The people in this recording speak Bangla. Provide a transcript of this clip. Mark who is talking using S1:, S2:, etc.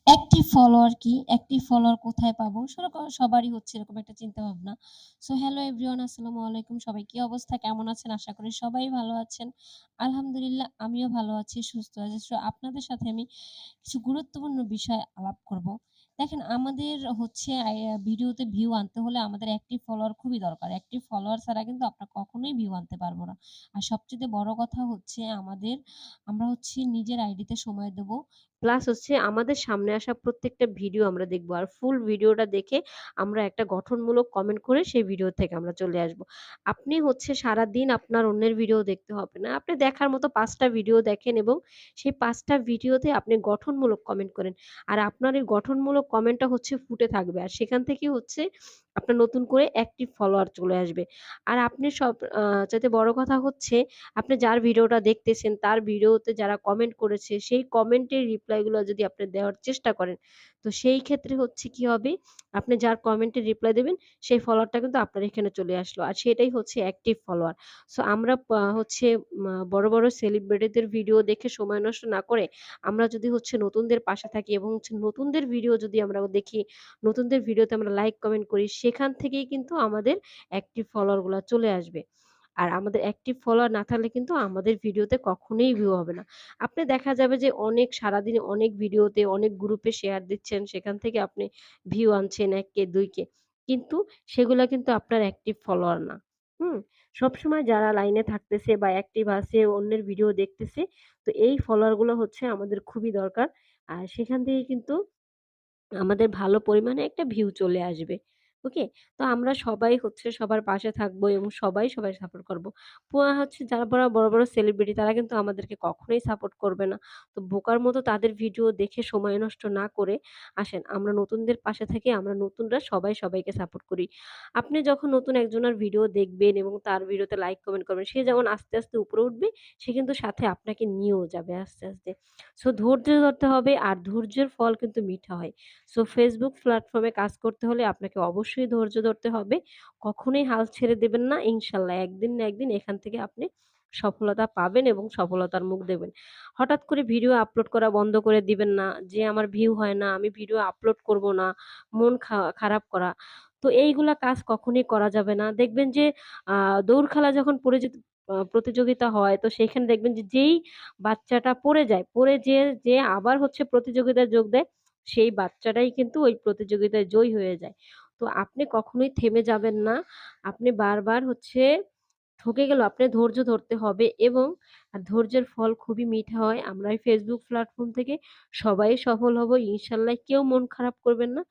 S1: অ্যাক্টিভ ফলোয়ার কি? অ্যাক্টিভ ফলোয়ার কোথায় পাবো? সবারই হচ্ছে এরকম একটা চিন্তাভাবনা। সো হ্যালো এভরিওয়ান, আসসালামু আলাইকুম। সবাই কি অবস্থা? কেমন আছেন? আশা করি সবাই ভালো আছেন। আলহামদুলিল্লাহ আমিও ভালো আছি, সুস্থ আছি। সো আপনাদের সাথে আমি কিছু গুরুত্বপূর্ণ বিষয় আলাপ করব। দেখেন আমাদের হচ্ছে ভিডিওতে ভিউ আনতে হলে আমাদের অ্যাক্টিভ ফলোয়ার খুবই দরকার। অ্যাক্টিভ ফলোয়ার ছাড়া কিন্তু আমরা কখনোই ভিউ আনতে পারব না। আর সবচাইতে বড় কথা হচ্ছে আমরা হচ্ছে নিজের আইডিতে সময় দেব। প্লাস হচ্ছে আমাদের সামনে আসা প্রত্যেকটা ভিডিও আমরা দেখব। আর ফুল ভিডিওটা দেখে আমরা একটা গঠনমূলক কমেন্ট করে সেই ভিডিও থেকে আমরা চলে আসব। আপনি হচ্ছে সারাদিন আপনার অন্যের ভিডিও দেখতে হবে না। আপনি দেখার মতো ৫ টা ভিডিও দেখেন এবং সেই ৫ টা ভিডিওতে আপনি গঠনমূলক কমেন্ট করেন। আর আপনার এই গঠনমূলক কমেন্টটা হচ্ছে ফুটে থাকবে। আর সেখান থেকে হচ্ছে আপনার নতুন করে অ্যাক্টিভ ফলোয়ার চলে আসবে। আর আপনি চাইতে বড় কথা হচ্ছে আপনি যার ভিডিওটা দেখতেছেন তার ভিডিওতে যারা কমেন্ট করেছে সেই কমেন্টের রিপ্লাই গুলো যদি আপনি দেওয়ার চেষ্টা করেন, তো সেই ক্ষেত্রে হচ্ছে কি হবে, আপনি যার কমেন্টের রিপ্লাই দেবেন সেই ফলোয়ারটা কিন্তু আপনার এখানে চলে আসলো। আর সেটাই হচ্ছে অ্যাক্টিভ ফলোয়ার। সো আমরা হচ্ছে বড়, বড় সেলিব্রিটিদের ভিডিও দেখে সময় নষ্ট না করে আমরা যদি হচ্ছে নতুনদের পাশে থাকি এবং হচ্ছে নতুনদের ভিডিও যদি আমরা দেখি, নতুনদের ভিডিওতে আমরা লাইক কমেন্ট করি, সেখান থেকেই কিন্তু আমাদের অ্যাক্টিভ ফলোয়ার গুলা চলে আসবে। আর আমাদের অ্যাক্টিভ ফলোয়ার না থাকলে কিন্তু আমাদের ভিডিওতে কখনোই ভিউ হবে না। আপনি দেখা যাবে যে সারাদিনে অনেক ভিডিওতে অনেক গ্রুপে শেয়ার দিচ্ছেন, সেখান থেকে আপনি ভিউ আনছেন ১ কে ২ কে। কিন্তু সেগুলা কিন্তু আপনার অ্যাক্টিভ ফলোয়ার না। হুম? সবসময় যারা লাইনে থাকতেছে বা অ্যাক্টিভ আছে, অন্যের ভিডিও দেখতেছে, তো এই ফলোয়ার গুলো হচ্ছে আমাদের খুবই দরকার। আর সেখান থেকে কিন্তু আমাদের ভালো পরিমাণে একটা ভিউ চলে আসবে। ওকে? তো আমরা সবাই হচ্ছে সবার পাশে থাকবো এবং সবাই সাপোর্ট করব। হচ্ছে যারা বড়, বড় সেলিব্রিটি তারা কিন্তু আমাদেরকে কখনোই সাপোর্ট করবে না। তো বোকার মতো তাদের ভিডিও দেখে সময় নষ্ট না করে আসেন আমরা নতুনদের পাশে থেকে আমরা নতুনরা সবাইকে সাপোর্ট করি। আপনি যখন নতুন একজনের ভিডিও দেখবেন এবং তার ভিডিওতে লাইক কমেন্ট করবেন, সে যেমন আস্তে উপরে উঠবে, সে কিন্তু সাথে আপনাকে নিয়েও যাবে আস্তে। সো ধৈর্য ধরতে হবে আর ধৈর্যের ফল কিন্তু মিঠা হয়। সো Facebook প্ল্যাটফর্মে কাজ করতে হলে আপনাকে অবশ্যই ধৈর্য ধরতে হবে। কখনোই হাল ছেড়ে দেবেন না। ইনশাআল্লাহ একদিন না একদিন এখান থেকে আপনি সফলতা পাবেন এবং সফলতার মুখ দেখবেন। হঠাৎ করে ভিডিও আপলোড করা বন্ধ করে দিবেন না যে, "আমার ভিউ হয় না, আমি ভিডিও আপলোড করব না।" মন খারাপ করা। তো এইগুলা কাজ কখনোই করা যাবে না। দেখবেন যে আ দৌড় খেলা যখন প্রতিযোগিতা হয় তো সেখানে দেখবেন যে যেই বাচ্চাটা পড়ে যায়, পড়ে যে আবার হচ্ছে প্রতিযোগিতায় যোগ দেয় সেই বাচ্চাটাই কিন্তু ওই প্রতিযোগিতায় জয়ী হয়ে যায়। তো আপনি কখনোই থেমে যাবেন না। আপনি বারবার হচ্ছে ঠকে গেলেও আপনি ধৈর্য ধরতে হবে এবং ধৈর্যের ফল খুবই মিঠা হয়। আমরা এই Facebook প্ল্যাটফর্ম থেকে সবাই সফল হব। ইনশাআল্লাহ কেউ মন খারাপ করবেন না।